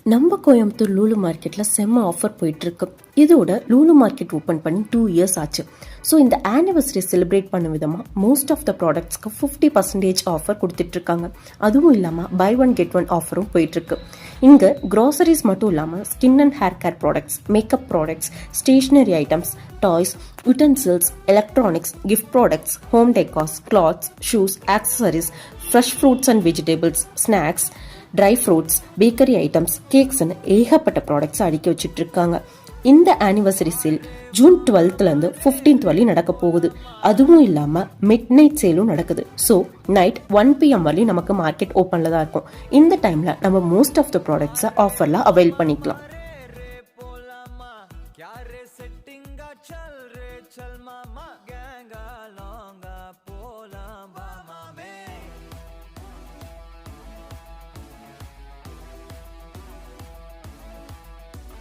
நம்ம கோயம்புத்தூர் லூலு மார்க்கெட்டில் செம்ம ஆஃபர் போயிட்டுருக்கு. இதோட லூலு மார்க்கெட் ஓப்பன் பண்ணி 2 years ஆச்சு. ஸோ இந்த ஆனிவர்சரி செலிப்ரேட் பண்ண விதமாக மோஸ்ட் ஆஃப் த ப்ராடக்ட்ஸ்க்கு 50% ஆஃபர் கொடுத்துட்ருக்காங்க. அதுவும் இல்லாமல் பை ஒன் கெட் ஒன் ஆஃபரும் போயிட்டுருக்கு. இங்கே க்ராசரிஸ் மட்டும் இல்லாமல் skin and hair care products, makeup products, stationery items, toys, utensils, electronics, gift products, home decors, clothes, shoes, accessories, fresh fruits and vegetables, snacks, dry fruits, bakery items, கேக்ஸ்னு ஏகப்பட்ட products அடுக்கி வச்சுட்டு இருக்காங்க. இந்த anniversary sale June 12th 15th வரையும் நடக்க போகுது. அதுவும் இல்லாமல் மிட் நைட் சேலும் நடக்குது. ஸோ நைட் 1 PM வரையும் நமக்கு மார்க்கெட் ஓப்பனில் தான் இருக்கும். இந்த டைமில் நம்ம மோஸ்ட் ஆஃப் த ப்ராடக்ட்ஸை ஆஃபரில் அவைல் பண்ணிக்கலாம்.